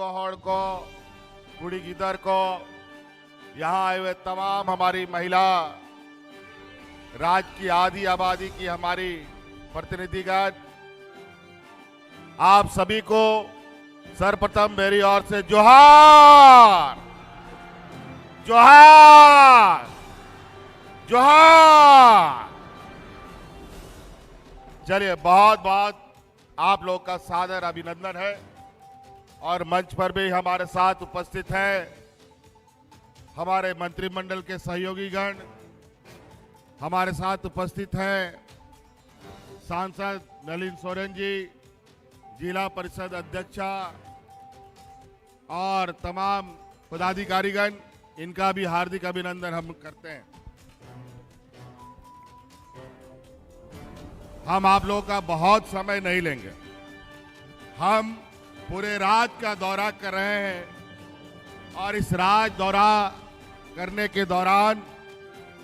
गोहड़ को, कुड़ी गिदर को, यहाँ आए हुए तमाम हमारी महिला राज्य की आधी आबादी की हमारी प्रतिनिधिगण, आप सभी को सर्वप्रथम मेरी ओर से जोहार जोहार जोहार। चलिए, बहुत बहुत आप लोग का सादर अभिनंदन है। और मंच पर भी हमारे साथ उपस्थित है हमारे मंत्रिमंडल के सहयोगीगण, हमारे साथ उपस्थित हैं सांसद नलिन सोरेन जी, जिला परिषद अध्यक्षा और तमाम पदाधिकारीगण, इनका भी हार्दिक अभिनंदन हम करते हैं। हम आप लोगों का बहुत समय नहीं लेंगे। हम पूरे राज्य का दौरा कर रहे हैं और इस राज्य दौरा करने के दौरान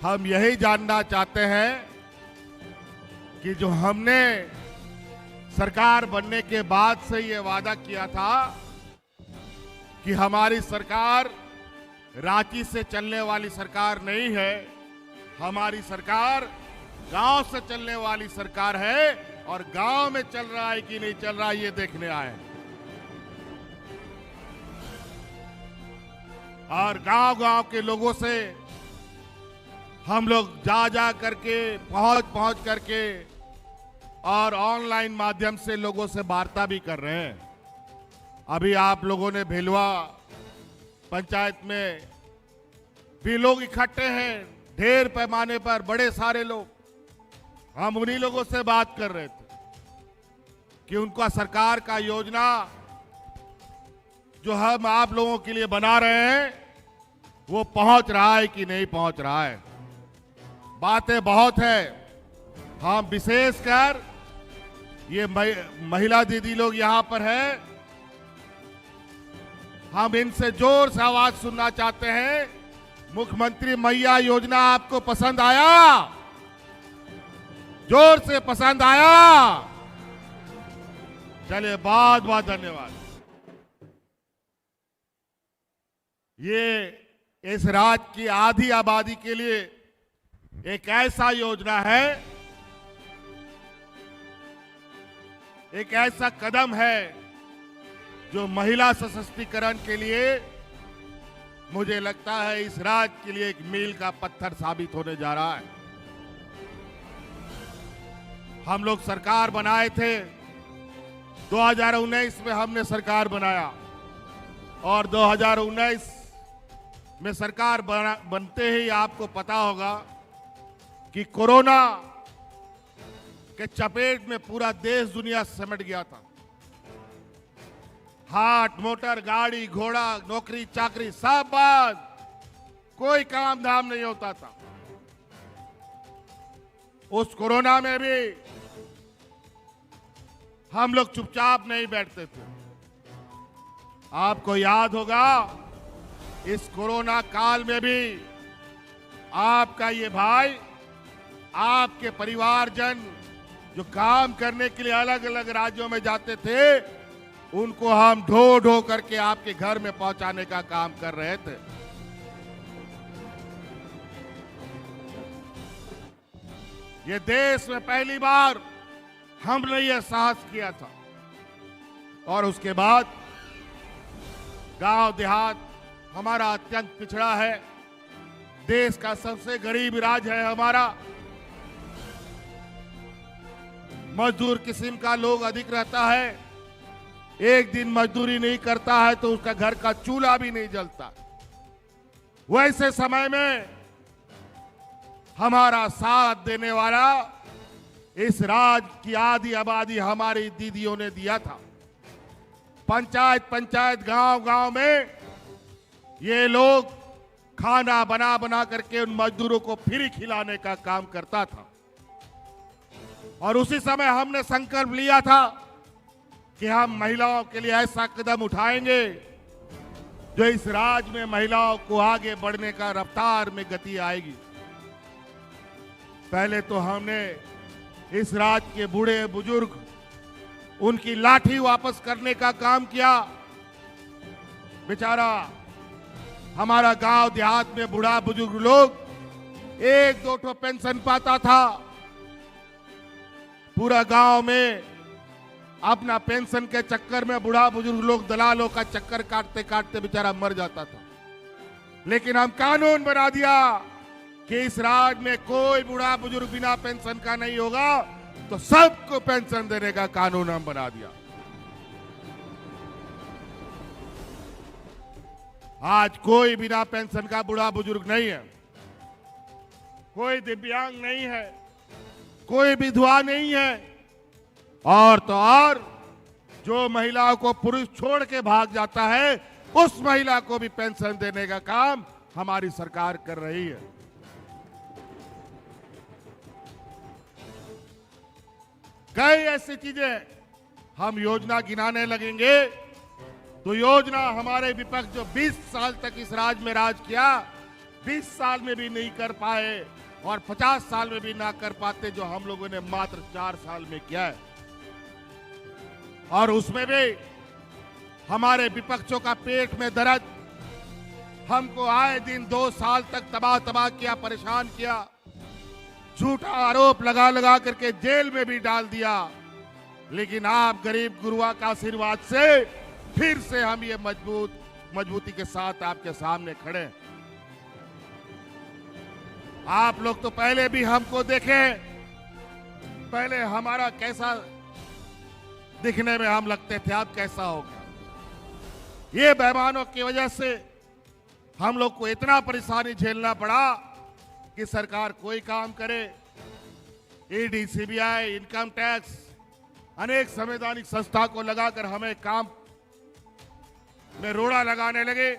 हम यही जानना चाहते हैं कि जो हमने सरकार बनने के बाद से ये वादा किया था कि हमारी सरकार रांची से चलने वाली सरकार नहीं है, हमारी सरकार गांव से चलने वाली सरकार है और गांव में चल रहा है कि नहीं चल रहा है ये देखने आए हैं। और गांव-गांव के लोगों से हम लोग जा करके पहुंच करके और ऑनलाइन माध्यम से लोगों से वार्ता भी कर रहे हैं। अभी आप लोगों ने भेलवा पंचायत में भी लोग इकट्ठे हैं, ढेर पैमाने पर बड़े सारे लोग। हम उन्हीं लोगों से बात कर रहे थे कि उनका सरकार का योजना जो हम आप लोगों के लिए बना रहे हैं वो पहुंच रहा है कि नहीं पहुंच रहा है। बातें बहुत है। हम विशेषकर ये महिला दीदी लोग यहां पर है, हम इनसे जोर से आवाज सुनना चाहते हैं। मुख्यमंत्री मैया योजना आपको पसंद आया? जोर से पसंद आया? चलिए, बहुत बहुत धन्यवाद। ये इस राज्य की आधी आबादी के लिए एक ऐसा योजना है, एक ऐसा कदम है जो महिला सशक्तिकरण के लिए मुझे लगता है इस राज्य के लिए एक मील का पत्थर साबित होने जा रहा है। हम लोग सरकार बनाए थे 2019 में, हमने सरकार बनाया और 2019 में सरकार बनते ही आपको पता होगा कि कोरोना के चपेट में पूरा देश दुनिया सिमट गया था। हाट मोटर गाड़ी घोड़ा नौकरी चाकरी सब बंद, कोई काम धाम नहीं होता था। उस कोरोना में भी हम लोग चुपचाप नहीं बैठते थे। आपको याद होगा इस कोरोना काल में भी आपका ये भाई, आपके परिवारजन जो काम करने के लिए अलग अलग राज्यों में जाते थे, उनको हम ढो ढो करके आपके घर में पहुंचाने का काम कर रहे थे। ये देश में पहली बार हमने ये साहस किया था। और उसके बाद गांव देहात हमारा अत्यंत पिछड़ा है, देश का सबसे गरीब राज्य है हमारा। मजदूर किस्म का लोग अधिक रहता है, एक दिन मजदूरी नहीं करता है तो उसका घर का चूल्हा भी नहीं जलता। वैसे समय में हमारा साथ देने वाला इस राज्य की आधी आबादी हमारी दीदियों ने दिया था। पंचायत पंचायत गांव गांव में ये लोग खाना बना बना करके उन मजदूरों को फ्री खिलाने का काम करता था। और उसी समय हमने संकल्प लिया था कि हम महिलाओं के लिए ऐसा कदम उठाएंगे जो इस राज्य में महिलाओं को आगे बढ़ने का रफ्तार में गति आएगी। पहले तो हमने इस राज्य के बूढ़े बुजुर्ग उनकी लाठी वापस करने का काम किया। बेचारा हमारा गांव देहात में बूढ़ा बुजुर्ग लोग एक दो ठो पेंशन पाता था। पूरा गांव में अपना पेंशन के चक्कर में बूढ़ा बुजुर्ग लोग दलालों का चक्कर काटते काटते बेचारा मर जाता था। लेकिन हम कानून बना दिया कि इस राज्य में कोई बूढ़ा बुजुर्ग बिना पेंशन का नहीं होगा, तो सबको पेंशन देने का कानून हम बना दिया। आज कोई बिना पेंशन का बूढ़ा बुजुर्ग नहीं है, कोई दिव्यांग नहीं है, कोई विधवा नहीं है, और तो और जो महिलाओं को पुरुष छोड़ के भाग जाता है उस महिला को भी पेंशन देने का काम हमारी सरकार कर रही है। कई ऐसी चीजें हम योजना गिनाने लगेंगे तो योजना हमारे विपक्ष जो 20 साल तक इस राज्य में राज किया, 20 साल में भी नहीं कर पाए और 50 साल में भी ना कर पाते, जो हम लोगों ने मात्र 4 साल में किया है। और उसमें भी हमारे विपक्षों का पेट में दर्द, हमको आए दिन 2 साल तक तबाह किया, परेशान किया, झूठा आरोप लगा लगा करके जेल में भी डाल दिया। लेकिन आप गरीब गुरुआ का आशीर्वाद से फिर से हम ये मजबूती के साथ आपके सामने खड़े हैं। आप लोग तो पहले भी हमको देखे, पहले हमारा कैसा दिखने में हम लगते थे, अब कैसा होगा। ये बेईमानों की वजह से हम लोग को इतना परेशानी झेलना पड़ा कि सरकार कोई काम करे, ईडी, सीबीआई, इनकम टैक्स, अनेक संवैधानिक संस्था को लगाकर हमें काम में रोड़ा लगाने लगे,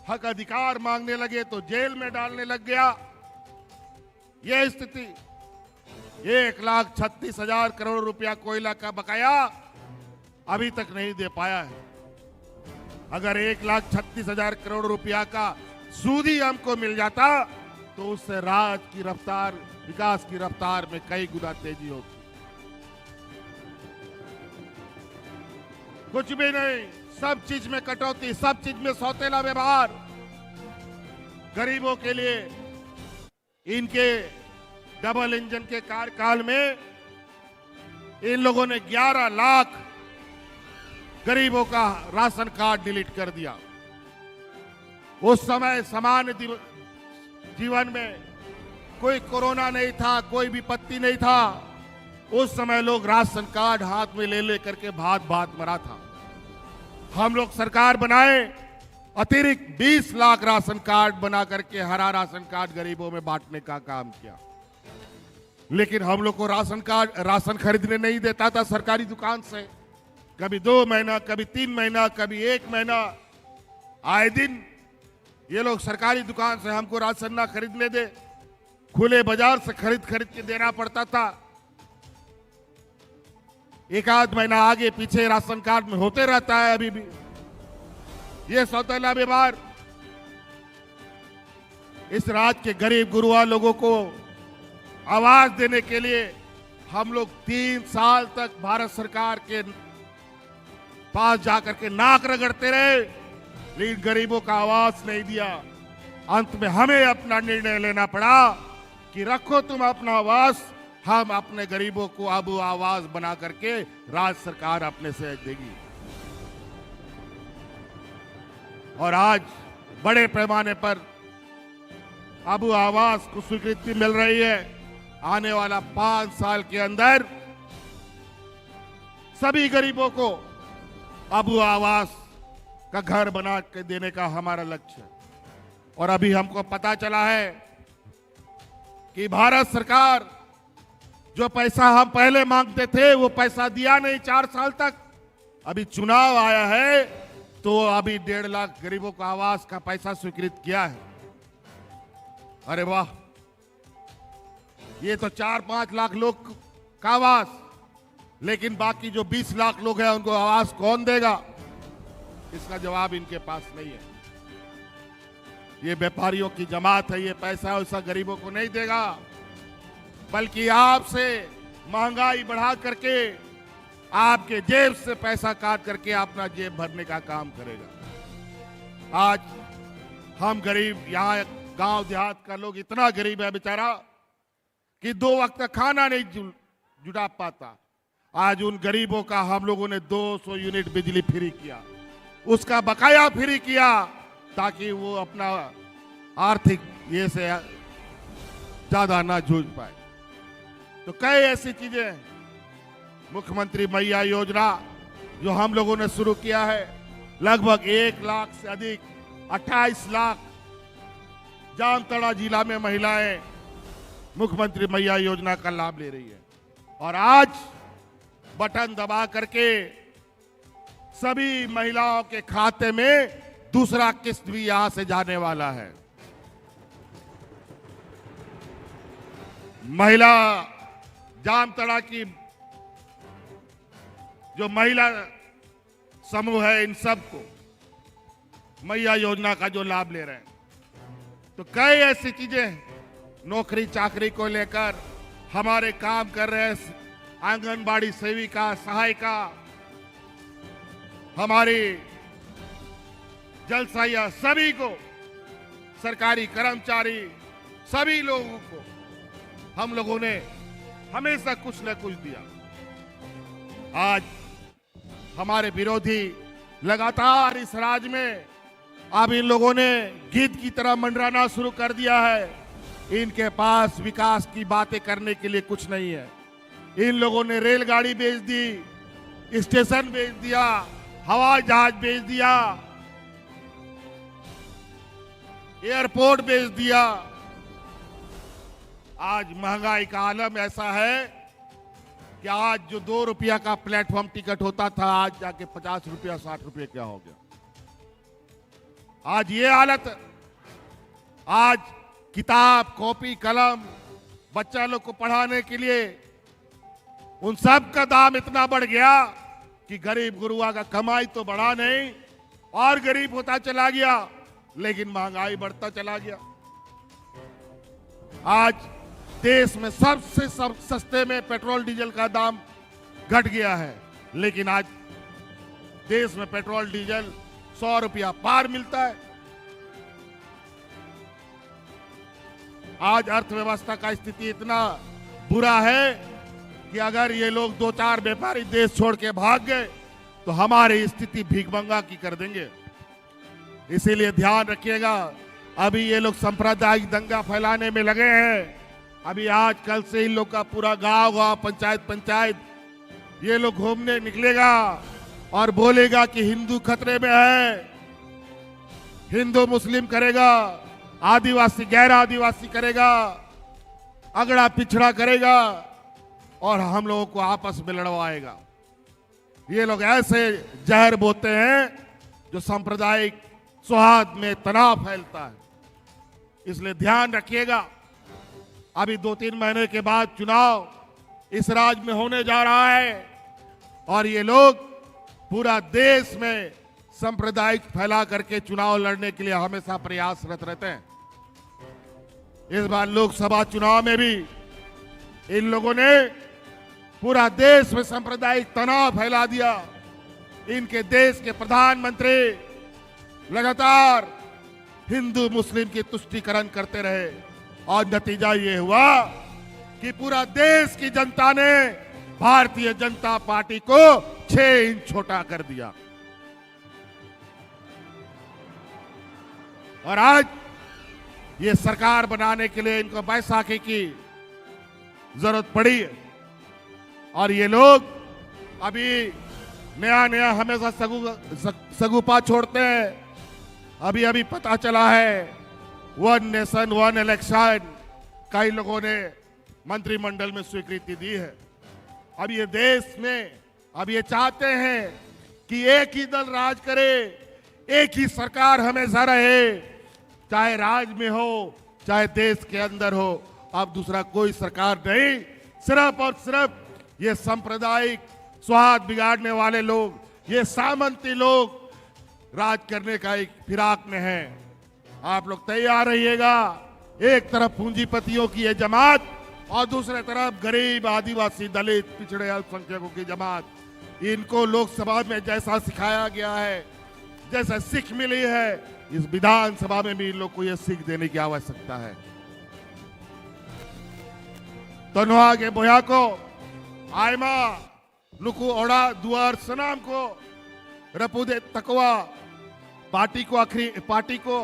हक अधिकार मांगने लगे तो जेल में डालने लग गया। यह स्थिति 1,36,000 करोड़ रुपया कोयला का बकाया अभी तक नहीं दे पाया है। अगर 1,36,000 करोड़ रुपया का सूद ही हमको मिल जाता तो उससे राज्य की रफ्तार, विकास की रफ्तार में कई गुना तेजी होती। कुछ भी नहीं, सब चीज में कटौती, सब चीज में सौतेला व्यवहार। गरीबों के लिए इनके डबल इंजन के कार्यकाल में इन लोगों ने 11 लाख गरीबों का राशन कार्ड डिलीट कर दिया। उस समय सामान्य जीवन में कोई कोरोना नहीं था, कोई विपत्ति नहीं था। उस समय लोग राशन कार्ड हाथ में ले करके भात भात मरा था। हम लोग सरकार बनाए, अतिरिक्त 20 लाख राशन कार्ड बना करके हरा राशन कार्ड गरीबों में बांटने का काम किया। लेकिन हम लोग को राशन खरीदने नहीं देता था सरकारी दुकान से। कभी 2 महीना, कभी 3 महीना, कभी 1 महीना, आए दिन ये लोग सरकारी दुकान से हमको राशन ना खरीदने दे, खुले बाजार से खरीद के देना पड़ता था। एक आध महीना आगे पीछे राशन कार्ड में होते रहता है अभी भी ये सौतेला व्यवहार। इस राज्य के गरीब गुरुआ लोगों को आवाज देने के लिए हम लोग 3 साल तक भारत सरकार के पास जाकर के नाक रगड़ते रहे, लेकिन गरीबों का आवाज नहीं दिया। अंत में हमें अपना निर्णय लेना पड़ा कि रखो तुम अपना आवाज, हम अपने गरीबों को अब आवाज बना करके राज्य सरकार अपने से देगी। और आज बड़े पैमाने पर अब आवाज को स्वीकृति मिल रही है। आने वाला 5 साल के अंदर सभी गरीबों को अब आवास का घर बना के देने का हमारा लक्ष्य है। और अभी हमको पता चला है कि भारत सरकार जो पैसा हम पहले मांगते थे वो पैसा दिया नहीं 4 साल तक। अभी चुनाव आया है तो अभी 1.5 लाख गरीबों को आवास का पैसा स्वीकृत किया है। अरे वाह, ये तो 4-5 लाख लोग का आवास, लेकिन बाकी जो 20 लाख लोग हैं उनको आवास कौन देगा? इसका जवाब इनके पास नहीं है। ये व्यापारियों की जमात है, ये पैसा वैसा गरीबों को नहीं देगा, बल्कि आपसे महंगाई बढ़ा करके आपके जेब से पैसा काट करके अपना जेब भरने का काम करेगा। आज हम गरीब, यहाँ गांव देहात का लोग इतना गरीब है बेचारा कि 2 वक्त का खाना नहीं जुटा पाता। आज उन गरीबों का हम लोगों ने 200 यूनिट बिजली फ्री किया, उसका बकाया फ्री किया, ताकि वो अपना आर्थिक ये से ज्यादा ना जूझ पाए। तो कई ऐसी चीजें हैं। मुख्यमंत्री मैया योजना जो हम लोगों ने शुरू किया है, लगभग 1 लाख से अधिक 28 लाख जामताड़ा जिला में महिलाएं मुख्यमंत्री मैया योजना का लाभ ले रही है। और आज बटन दबा करके सभी महिलाओं के खाते में दूसरा किस्त भी यहां से जाने वाला है। महिला जामताड़ा की जो महिला समूह है, इन सबको मैया योजना का जो लाभ ले रहे हैं। तो कई ऐसी चीजें, नौकरी चाकरी को लेकर हमारे काम कर रहे आंगनबाड़ी सेविका, सहायिका, हमारी जलसाइया, सभी को, सरकारी कर्मचारी, सभी लोगों को हम लोगों ने हमेशा कुछ न कुछ दिया। आज हमारे विरोधी लगातार इस राज्य में अब इन लोगों ने गीत की तरह मंडराना शुरू कर दिया है। इनके पास विकास की बातें करने के लिए कुछ नहीं है। इन लोगों ने रेलगाड़ी बेच दी, स्टेशन बेच दिया, हवाई जहाज बेच दिया, एयरपोर्ट बेच दिया। आज महंगाई का आलम ऐसा है कि आज जो 2 रुपया का प्लेटफॉर्म टिकट होता था, आज जाके 50 रुपया 60 रुपये क्या हो गया। आज ये हालत, आज किताब, कॉपी, कलम बच्चा लोग को पढ़ाने के लिए उन सब का दाम इतना बढ़ गया कि गरीब गुरुआ का कमाई तो बढ़ा नहीं और गरीब होता चला गया, लेकिन महंगाई बढ़ता चला गया। आज देश में सबसे सस्ते में पेट्रोल डीजल का दाम घट गया है, लेकिन आज देश में पेट्रोल डीजल 100 रुपया पार मिलता है। आज अर्थव्यवस्था का स्थिति इतना बुरा है कि अगर ये लोग 2-4 व्यापारी देश छोड़ के भाग गए तो हमारी स्थिति भीखमंगा की कर देंगे। इसीलिए ध्यान रखिएगा, अभी ये लोग सांप्रदायिक दंगा फैलाने में लगे हैं। अभी आज कल से इन लोग का पूरा गांव पंचायत ये लोग घूमने निकलेगा और बोलेगा कि हिंदू खतरे में है, हिंदू मुस्लिम करेगा, आदिवासी गैर आदिवासी करेगा, अगड़ा पिछड़ा करेगा और हम लोगों को आपस में लड़वाएगा। ये लोग ऐसे जहर बोते हैं जो सांप्रदायिक सौहार्द में तनाव फैलता है। इसलिए ध्यान रखिएगा, अभी 2-3 महीने के बाद चुनाव इस राज्य में होने जा रहा है और ये लोग पूरा देश में सांप्रदायिक फैला करके चुनाव लड़ने के लिए हमेशा प्रयासरत रहते हैं। इस बार लोकसभा चुनाव में भी इन लोगों ने पूरा देश में सांप्रदायिक तनाव फैला दिया। इनके देश के प्रधानमंत्री लगातार हिंदू मुस्लिम की तुष्टीकरण करते रहे और नतीजा ये हुआ कि पूरा देश की जनता ने भारतीय जनता पार्टी को 6 इंच छोटा कर दिया। और आज ये सरकार बनाने के लिए इनको बैसाखी की जरूरत पड़ी है और ये लोग अभी नया हमेशा सगुपा छोड़ते हैं। अभी पता चला है 1 नेशन 1 इलेक्शन कई लोगों ने मंत्रिमंडल में स्वीकृति दी है। अब ये देश में अब ये चाहते हैं कि एक ही दल राज करे, एक ही सरकार हमेशा रहे, चाहे राज्य में हो चाहे देश के अंदर हो। अब दूसरा कोई सरकार नहीं, सिर्फ और सिर्फ ये सांप्रदायिक सौहार्द बिगाड़ने वाले लोग, ये सामंती लोग राज करने का एक फिराक में है। आप लोग तैयार रहिएगा। एक तरफ पूंजीपतियों की ये जमात और दूसरे तरफ गरीब, आदिवासी, दलित, पिछड़े अल्पसंख्यकों की जमात। इनको लोकसभा में जैसा सिखाया गया है जैसे सीख मिली है, इस विधानसभा में भी इन लोग को यह सीख देने की आवश्यकता है। तो नुआ के बोया को आयमा नुकु ओड़ा दुआर सनाम को रपुदे तकवा पार्टी को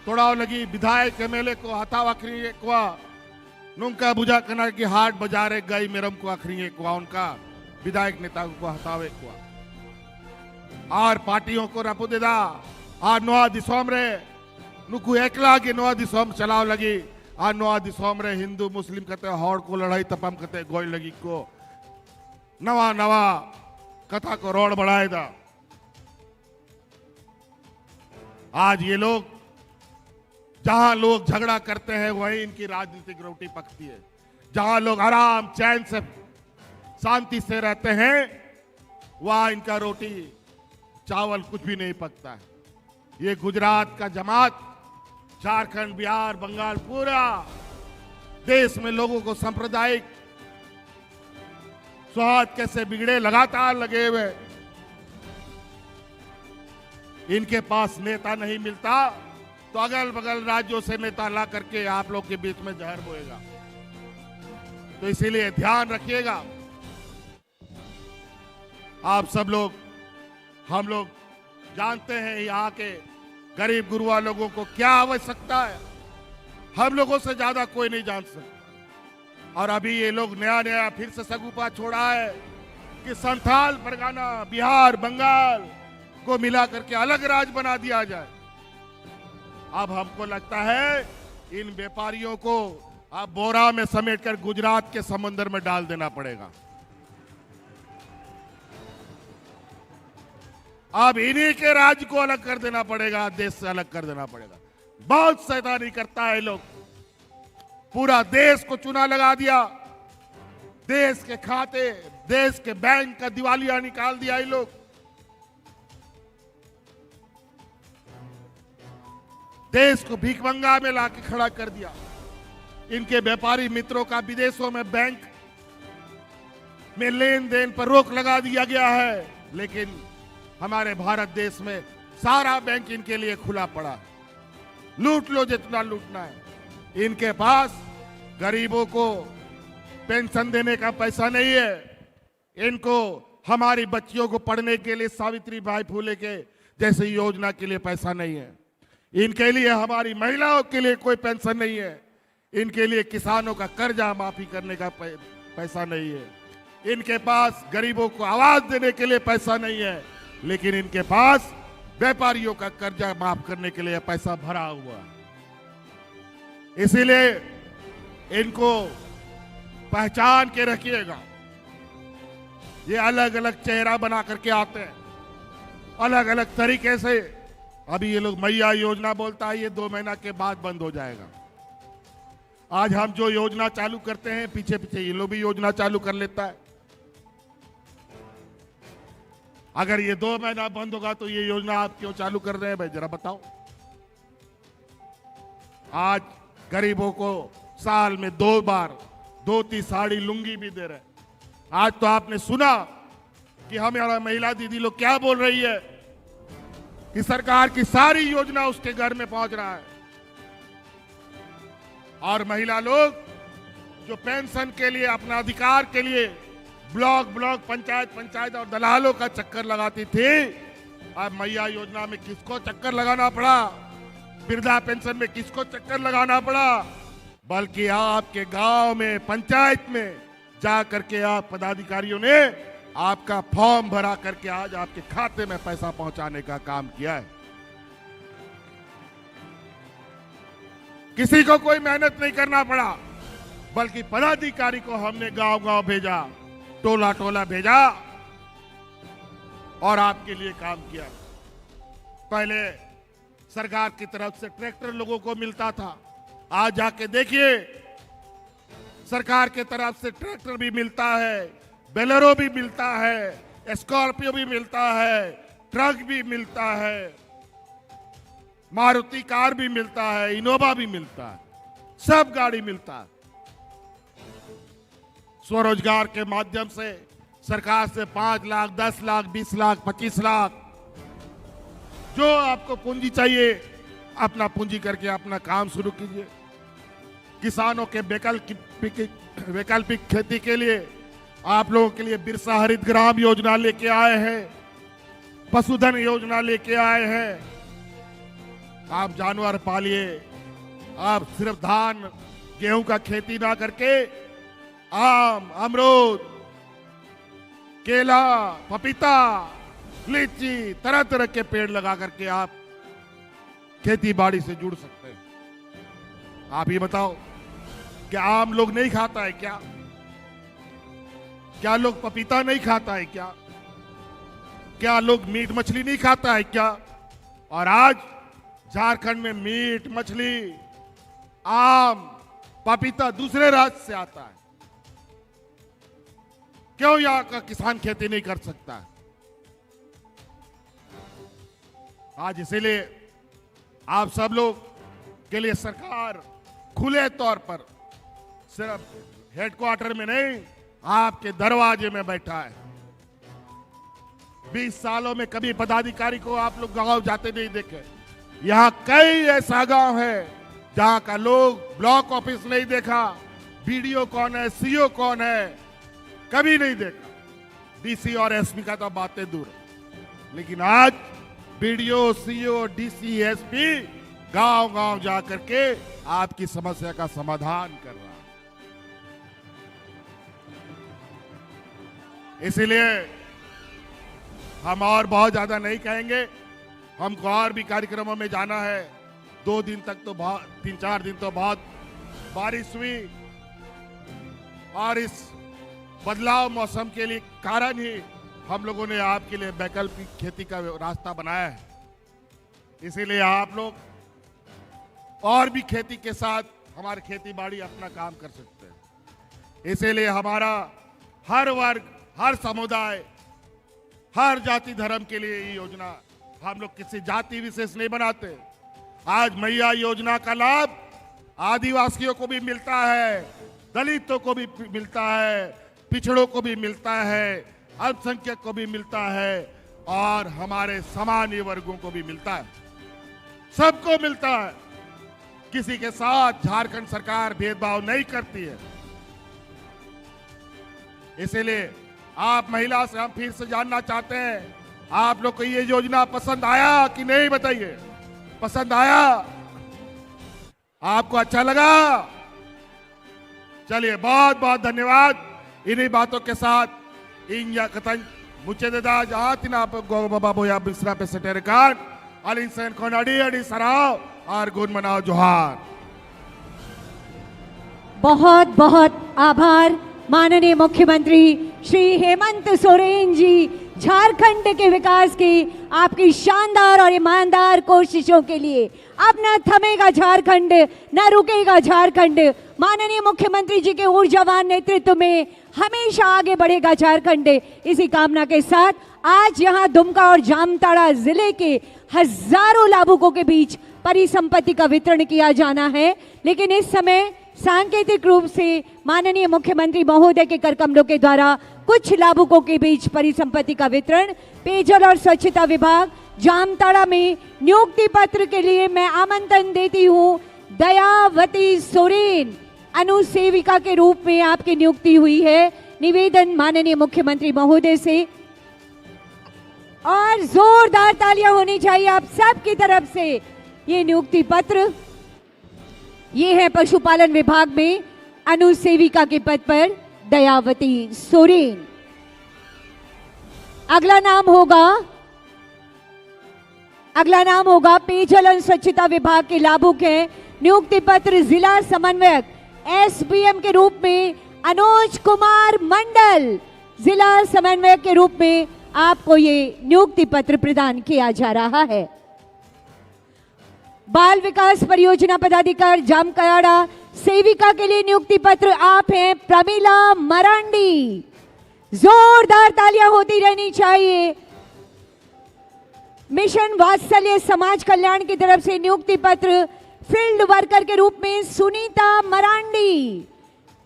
तोड़ाव लगी विधायक एमएलए को हताव आखरी को नुका बुझा कना की हाट बाजारे गई मेरम को आखरी को उनका विधायक नेता को हतावे को और पार्टियों को रपुदेदा और नोआ दिसोम रे नुकु एकला के नोआ दिसोम चलाव लगी और नोआ दिसोम रे हिंदू मुस्लिम कहते हौड़ को लड़ाई तपम कहते गोई लगी को नवा नवा कथा को रोड बढ़ाए दा। आज ये लोग जहां लोग झगड़ा करते हैं वहीं इनकी राजनीतिक रोटी पकती है। जहां लोग आराम चैन से शांति से रहते हैं वहां इनका रोटी चावल कुछ भी नहीं पकता है। ये गुजरात का जमात झारखंड बिहार बंगाल पूरा देश में लोगों को सांप्रदायिक सौहार्द कैसे बिगड़े लगातार लगे हुए। इनके पास नेता नहीं मिलता तो अगल बगल राज्यों से नेता ला करके आप लोग के बीच में जहर बोएगा। तो इसीलिए ध्यान रखिएगा। आप सब लोग हम लोग जानते हैं यहाँ के गरीब गुरुआ लोगों को क्या आवश्यकता है, हम लोगों से ज्यादा कोई नहीं जान सकता। और अभी ये लोग नया नया फिर से सगुपा छोड़ा है कि संथाल परगना बिहार बंगाल को मिला करके अलग राज्य बना दिया जाए। अब हमको लगता है इन व्यापारियों को अब बोरा में समेटकर गुजरात के समंदर में डाल देना पड़ेगा। अब इन्हीं के राज्य को अलग कर देना पड़ेगा, देश से अलग कर देना पड़ेगा। बहुत शैतानी करता है लोग, पूरा देश को चूना लगा दिया, देश के खाते देश के बैंक का दिवालिया निकाल दिया। ये लोग देश को भीखमंगा में लाके खड़ा कर दिया। इनके व्यापारी मित्रों का विदेशों में बैंक में लेन देन पर रोक लगा दिया गया है, लेकिन हमारे भारत देश में सारा बैंक इनके लिए खुला पड़ा। लूट लो जितना लूटना है। इनके पास गरीबों को पेंशन देने का पैसा नहीं है, इनको हमारी बच्चियों को पढ़ने के लिए सावित्री बाई फुले के जैसे योजना के लिए पैसा नहीं है, इनके लिए हमारी महिलाओं के लिए कोई पेंशन नहीं है, इनके लिए किसानों का कर्जा माफी करने का पैसा नहीं है, इनके पास गरीबों को आवाज देने के लिए पैसा नहीं है, लेकिन इनके पास व्यापारियों का कर्जा माफ करने के लिए पैसा भरा हुआ है। इसीलिए इनको पहचान के रखिएगा। ये अलग अलग चेहरा बना करके आते हैं, अलग अलग तरीके से। अभी ये लोग मैया योजना बोलता है, ये 2 महीना के बाद बंद हो जाएगा। आज हम जो योजना चालू करते हैं पीछे पीछे ये लोग भी योजना चालू कर लेता है। अगर ये 2 महीना बंद होगा तो ये योजना आप क्यों चालू कर रहे हैं भाई, जरा बताओ। आज गरीबों को साल में 2 बार धोती साड़ी लुंगी भी दे रहे हैं। आज तो आपने सुना कि हमारा महिला दीदी लोग क्या बोल रही है कि सरकार की सारी योजना उसके घर में पहुंच रहा है। और महिला लोग जो पेंशन के लिए अपना अधिकार के लिए ब्लॉक पंचायत और दलालों का चक्कर लगाती थी, अब मैया योजना में किसको चक्कर लगाना पड़ा, वृद्धा पेंशन में किसको चक्कर लगाना पड़ा, बल्कि आपके गांव में पंचायत में जा करके आप पदाधिकारियों ने आपका फॉर्म भरा करके आज आपके खाते में पैसा पहुंचाने का काम किया है। किसी को कोई मेहनत नहीं करना पड़ा, बल्कि पदाधिकारी को हमने गांव गांव भेजा, टोला टोला भेजा और आपके लिए काम किया। पहले सरकार की तरफ से ट्रैक्टर लोगों को मिलता था, आज जाके देखिए सरकार के तरफ से ट्रैक्टर भी मिलता है, बेलेरो भी मिलता है, स्कॉर्पियो भी मिलता है, ट्रक भी मिलता है, मारुति कार भी मिलता है, इनोवा भी मिलता है, सब गाड़ी मिलता है। स्वरोजगार के माध्यम से सरकार से 5 लाख 10 लाख 20 लाख 25 लाख जो आपको पूंजी चाहिए अपना पूंजी करके अपना काम शुरू कीजिए। किसानों के वैकल्पिक खेती के लिए आप लोगों के लिए बिरसा हरित ग्राम योजना लेके आए हैं, पशुधन योजना लेके आए हैं। आप जानवर पालिए, आप सिर्फ धान गेहूं का खेती ना करके आम, अमरूद, केला, पपीता, लीची, तरह तरह के पेड़ लगा करके आप खेती बाड़ी से जुड़ सकते हैं। आप ये बताओ, क्या आम लोग नहीं खाता है क्या? क्या लोग पपीता नहीं खाता है क्या? क्या लोग मीट मछली नहीं खाता है क्या? और आज झारखंड में मीट मछली, आम, पपीता दूसरे राज्य से आता है। क्यों यहां का किसान खेती नहीं कर सकता है? आज इसीलिए आप सब लोग के लिए सरकार खुले तौर पर सिर्फ हेडक्वार्टर में नहीं, आपके दरवाजे में बैठा है। 20 सालों में कभी पदाधिकारी को आप लोग गांव जाते नहीं देखे। यहां कई ऐसा गांव है जहां का लोग ब्लॉक ऑफिस नहीं देखा, बीडीओ कौन है, सीओ कौन है, कभी नहीं देखा। डीसी और एसपी का तो बातें दूर है। लेकिन आज बीडीओ, सीओ, डीसी, एसपी गांव गांव जाकर के आपकी समस्या का समाधान कर रहा है। इसीलिए हम और बहुत ज्यादा नहीं कहेंगे, हमको और भी कार्यक्रमों में जाना है। 2 दिन तक तो बहुत, 3-4 दिन तो बहुत बारिश हुई और इस बदलाव मौसम के लिए कारण ही हम लोगों ने आपके लिए वैकल्पिक खेती का रास्ता बनाया है। इसीलिए आप लोग और भी खेती के साथ हमारी खेती बाड़ी अपना काम कर सकते हैं। इसीलिए हमारा हर वर्ग, हर समुदाय, हर जाति धर्म के लिए ये योजना, हम लोग किसी जाति विशेष नहीं बनाते। आज मैया योजना का लाभ आदिवासियों को भी मिलता है, दलितों को भी मिलता है, पिछड़ों को भी मिलता है, अल्पसंख्यक को भी मिलता है और हमारे सामान्य वर्गों को भी मिलता है। सबको मिलता है। किसी के साथ झारखंड सरकार भेदभाव नहीं करती है। इसीलिए आप महिला से हम फिर से जानना चाहते हैं, आप लोग को ये योजना पसंद आया कि नहीं? बताइए, पसंद आया? आपको अच्छा लगा? चलिए, बहुत बहुत धन्यवाद। इन्हीं बातों के साथ इंया कतन मुझे देदा जातिना गो बाबा बोया बिस्रा पे सटेरकान अलिंसन कोनाडी अडी सराव और गुण मनाओ जोहार। बहुत बहुत आभार माननीय मुख्यमंत्री श्री हेमंत सोरेन जी, झारखंड के विकास की आपकी शानदार और ईमानदार कोशिशों के लिए। अब न थमेगा झारखंड, न रुकेगा झारखंड। माननीय मुख्यमंत्री जी के ऊर्जावान नेतृत्व में हमेशा आगे बढ़ेगा झारखंड। इसी कामना के साथ आज यहाँ दुमका और जामताड़ा जिले के हजारों लाभुकों के बीच परिसंपत्ति का वितरण किया जाना है। लेकिन इस समय सांकेतिक रूप से माननीय मुख्यमंत्री महोदय के कर कमलों के द्वारा कुछ लाभुकों के बीच परिसंपत्ति का वितरण पेयजल और स्वच्छता विभाग जामताड़ा में नियुक्ति पत्र के लिए मैं आमंत्रण देती हूँ। दयावती सोरेन अनुसेविका के रूप में आपकी नियुक्ति हुई है। निवेदन माननीय मुख्यमंत्री महोदय से, और जोरदार तालियां होनी चाहिए आप सब की तरफ से। ये नियुक्ति पत्र ये है पशुपालन विभाग में अनुसेविका के पद पर दयावती सोरेन। अगला नाम होगा पेयजल और स्वच्छता विभाग के लाभुक हैं। नियुक्ति पत्र जिला समन्वयक एसबीएम के रूप में अनुज कुमार मंडल, जिला समन्वयक के रूप में आपको ये नियुक्ति पत्र प्रदान किया जा रहा है। बाल विकास परियोजना पदाधिकारी जामताड़ा सेविका के लिए नियुक्ति पत्र आप हैं प्रमिला मरांडी। जोरदार तालियां होती रहनी चाहिए। मिशन वात्सल्य समाज कल्याण की तरफ से नियुक्ति पत्र फील्ड वर्कर के रूप में सुनीता मरांडी।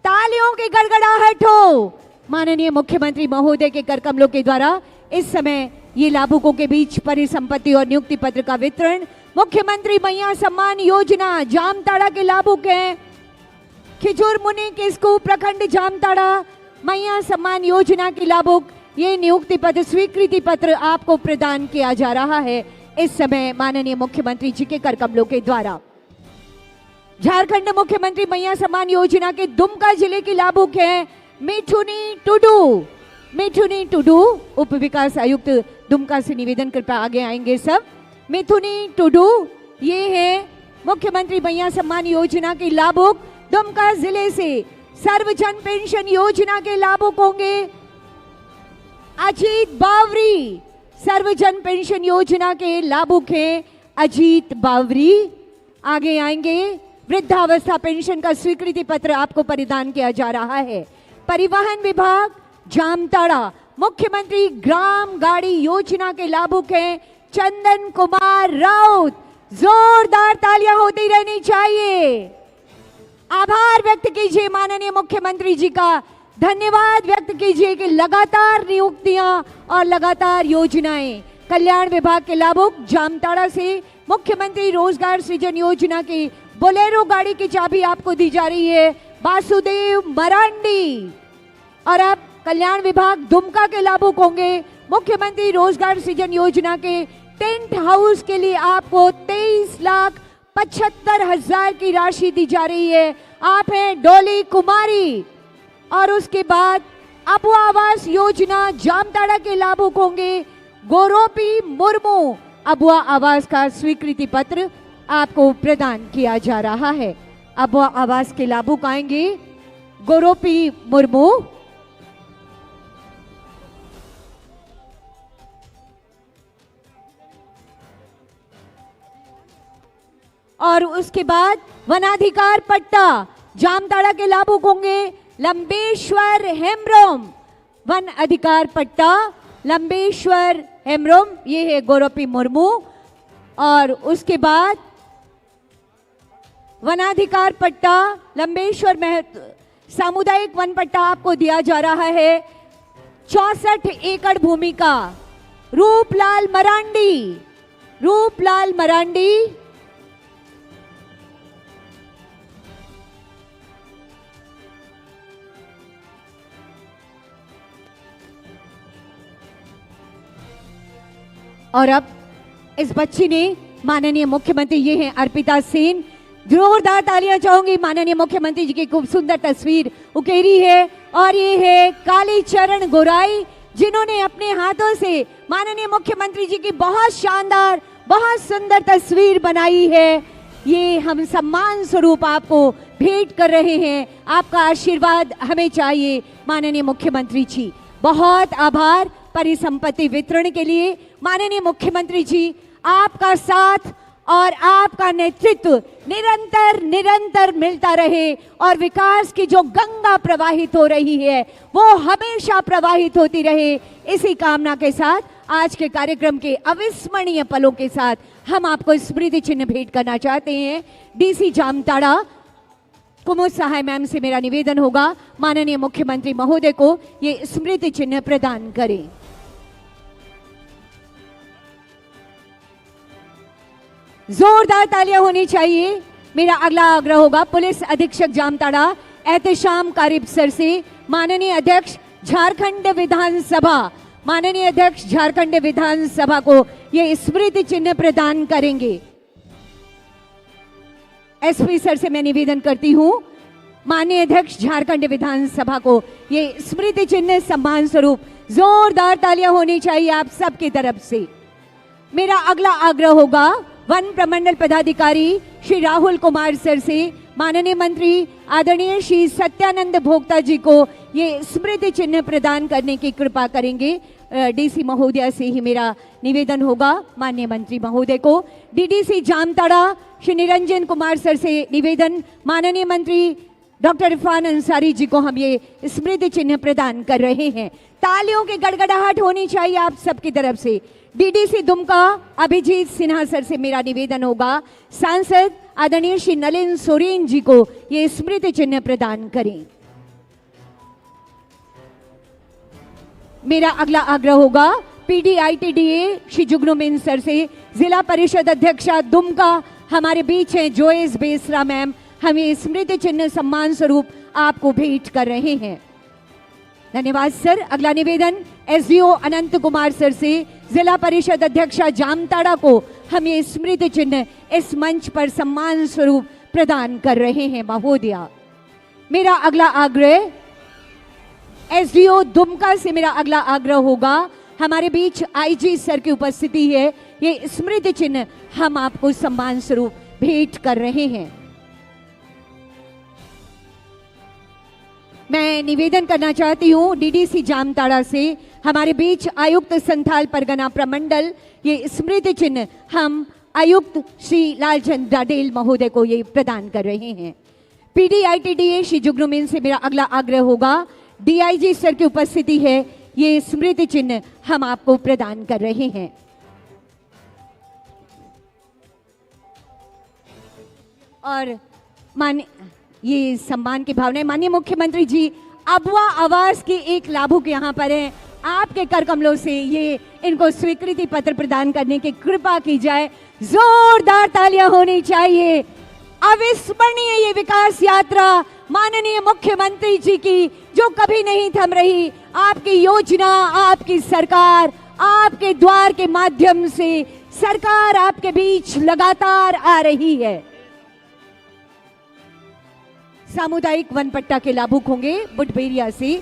तालियों की गड़गड़ाहट हो। माननीय मुख्यमंत्री महोदय के कर कमलों के द्वारा इस समय ये लाभुकों के बीच परिसंपत्ति और नियुक्ति पत्र का वितरण। मुख्यमंत्री मैया सम्मान योजना जामताड़ा के लाभुक हैं खिजूर मुनि किस्कू प्रखंड जामताड़ा मैया सम्मान योजना के लाभुक। ये नियुक्ति पत्र स्वीकृति पत्र आपको प्रदान किया जा रहा है इस समय माननीय मुख्यमंत्री जी के करकमलों के द्वारा। झारखंड मुख्यमंत्री मैया सम्मान योजना के दुमका जिले के लाभुक हैं मिठुनी टुडू। मिठुनी टुडू उप विकास आयुक्त दुमका से निवेदन कृपया आगे आएंगे सब। मिठुनी टुडू ये है मुख्यमंत्री मैया सम्मान योजना के लाभुक दुमका जिले से। सर्वजन पेंशन योजना के लाभुक होंगे अजीत बावरी। सर्वजन पेंशन योजना के लाभुक हैं अजीत बावरी। आगे आएंगे। वृद्धावस्था पेंशन का स्वीकृति पत्र आपको प्रदान किया जा रहा है। परिवहन विभाग जामताड़ा मुख्यमंत्री ग्राम गाड़ी योजना के लाभुक हैं चंदन कुमार राउत। जोरदार तालियां होती रहनी चाहिए। आभार व्यक्त कीजिए माननीय मुख्यमंत्री जी का। धन्यवाद व्यक्त कीजिए कि लगातार नियुक्तियां और लगातार योजनाएं। कल्याण विभाग के लाभुक जामताड़ा से मुख्यमंत्री रोजगार सृजन योजना की बोलेरो गाड़ी की चाबी आपको दी जा रही है वासुदेव मरांडी। और अब कल्याण विभाग दुमका के लाभुक होंगे मुख्यमंत्री रोजगार सृजन योजना के टेंट हाउस के लिए आपको 23,75,000 की राशि दी जा रही है। आप हैं डोली कुमारी। और उसके बाद अबुआ आवास योजना जामताड़ा के लाभुक होंगे गोरोपी मुर्मू। अबुआ आवास का स्वीकृति पत्र आपको प्रदान किया जा रहा है। अबुआ आवास के लाभुक आएंगे गोरोपी मुर्मू। और उसके बाद वनाधिकार पट्टा जामताड़ा के लाभुक होंगे लंबेश्वर हेम्ब्रोम। वन अधिकार पट्टा लंबेश्वर हेम्ब्रोम ये है गोरोपी मुर्मू। और उसके बाद वनाधिकार पट्टा लंबेश्वर सामुदायिक वन पट्टा आपको दिया जा रहा है 64 एकड़ भूमि का रूपलाल मरांडी। रूपलाल मरांडी और अब इस बच्ची ने माननीय मुख्यमंत्री ये हैं अर्पिता सेन। जोरदार तालियां चाहूंगी। माननीय मुख्यमंत्री जी की खूब सुंदर तस्वीर उकेरी है। और ये है कालीचरण गोराई जिन्होंने अपने हाथों से माननीय मुख्यमंत्री जी की बहुत शानदार बहुत सुंदर तस्वीर बनाई है। ये हम सम्मान स्वरूप आपको भेंट कर रहे हैं। आपका आशीर्वाद हमें चाहिए माननीय मुख्यमंत्री जी। बहुत आभार परिसंपत्ति वितरण के लिए। माननीय मुख्यमंत्री जी आपका साथ और आपका नेतृत्व निरंतर निरंतर मिलता रहे और विकास की जो गंगा प्रवाहित हो रही है वो हमेशा प्रवाहित होती रहे। इसी कामना के साथ आज के कार्यक्रम के अविस्मरणीय पलों के साथ हम आपको स्मृति चिन्ह भेंट करना चाहते हैं। डीसी जामताड़ा कुमुद सहाय मैम से मेरा निवेदन होगा माननीय मुख्यमंत्री महोदय को ये स्मृति चिन्ह प्रदान करें। जोरदार तालियां होनी चाहिए। मेरा अगला आग्रह होगा पुलिस अधीक्षक जामताड़ा एहतेशाम कारिब सर से। माननीय अध्यक्ष झारखंड विधानसभा माननीय अध्यक्ष झारखंड विधानसभा को ये स्मृति चिन्ह प्रदान करेंगे। एसपी सर से मैं निवेदन करती हूं माननीय अध्यक्ष झारखंड विधानसभा को ये स्मृति चिन्ह सम्मान स्वरूप जोरदार तालियां होनी चाहिए आप सबकी तरफ से। मेरा अगला आग्रह होगा वन प्रमंडल पदाधिकारी श्री राहुल कुमार सर से। माननीय मंत्री आदरणीय श्री सत्यानंद भोक्ता जी को ये स्मृति चिन्ह प्रदान करने की कृपा करेंगे। डीसी महोदय से ही मेरा निवेदन होगा माननीय मंत्री महोदय को। डीडीसी जामताड़ा श्री निरंजन कुमार सर से निवेदन माननीय मंत्री डॉक्टर इरफान अंसारी जी को हम ये स्मृति चिन्ह प्रदान कर रहे हैं। तालियों की गड़गड़ाहट होनी चाहिए आप सबकी तरफ से। डीडीसी दुमका अभिजीत सिन्हा सर से मेरा निवेदन होगा सांसद आदरणीय श्री नलिन सोरेन जी को ये स्मृति चिन्ह प्रदान करें। मेरा अगला आग्रह होगा PDITDA श्री जुगनू मेन सर से जिला परिषद अध्यक्षा दुमका हमारे बीच हैं जोयस बेसरा मैम, हमें स्मृति चिन्ह सम्मान स्वरूप आपको भेंट कर रहे हैं। धन्यवाद सर। अगला निवेदन SDO अनंत कुमार सर से जिला परिषद अध्यक्षा जामताड़ा को हमें स्मृति चिन्ह इस मंच पर सम्मान स्वरूप प्रदान कर रहे हैं महोदया। मेरा अगला आग्रह SDO दुमका से मेरा अगला आग्रह होगा, हमारे बीच IG सर की उपस्थिति है, ये स्मृति चिन्ह हम आपको सम्मान स्वरूप भेंट कर रहे हैं। मैं निवेदन करना चाहती हूँ DDC जामताड़ा से हमारे बीच आयुक्त संथाल परगना प्रमंडल, ये स्मृति चिन्ह हम आयुक्त श्री लालचंद डाडेल महोदय को ये प्रदान कर रहे हैं। PDITDA श्री जुगनू मेन से मेरा अगला आग्रह होगा, DIG सर की उपस्थिति है, ये स्मृति चिन्ह हम आपको प्रदान कर रहे हैं। और ये सम्मान की भावना है। माननीय मुख्यमंत्री जी अबुआ आवास के एक लाभुक यहाँ पर हैं, आपके कर कमलों से ये इनको स्वीकृति पत्र प्रदान करने की कृपा की जाए। जोरदार तालियां होनी चाहिए। अविस्मरणीय ये विकास यात्रा माननीय मुख्यमंत्री जी की जो कभी नहीं थम रही, आपकी योजना, आपकी सरकार, आपके द्वार के माध्यम से सरकार आपके बीच लगातार आ रही है। सामुदायिक वन पट्टा के लाभुक होंगे बुटबेरिया से।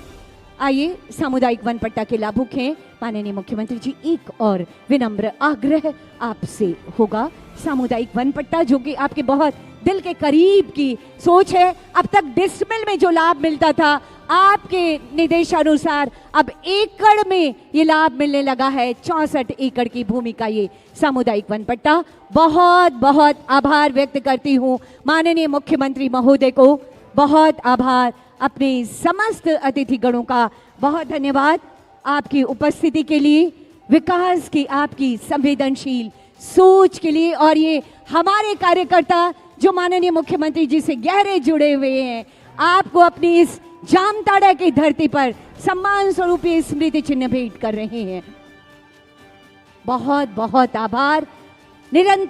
आइए, सामुदायिक वन पट्टा के लाभुक हैं माननीय मुख्यमंत्री जी। एक और विनम्र आग्रह आपसे होगा, सामुदायिक वन पट्टा जो कि आपके बहुत दिल के करीब की सोच है। अब तक डिसमिल में जो लाभ मिलता था, आपके निर्देशानुसार अब एकड़ में ये लाभ मिलने लगा है। 64 एकड़ की भूमि का ये सामुदायिक वन पट्टा। बहुत बहुत आभार व्यक्त करती हूँ माननीय मुख्यमंत्री महोदय को, बहुत आभार। अपने समस्त अतिथिगणों का बहुत धन्यवाद आपकी उपस्थिति के लिए, विकास की आपकी संवेदनशील सोच के लिए। और ये हमारे कार्यकर्ता जो माननीय मुख्यमंत्री जी से गहरे जुड़े हुए हैं, आपको अपनी इस जामताड़ा की धरती पर सम्मान स्वरूप ये स्मृति चिन्ह भेंट कर रहे हैं। बहुत बहुत आभार। निरंतर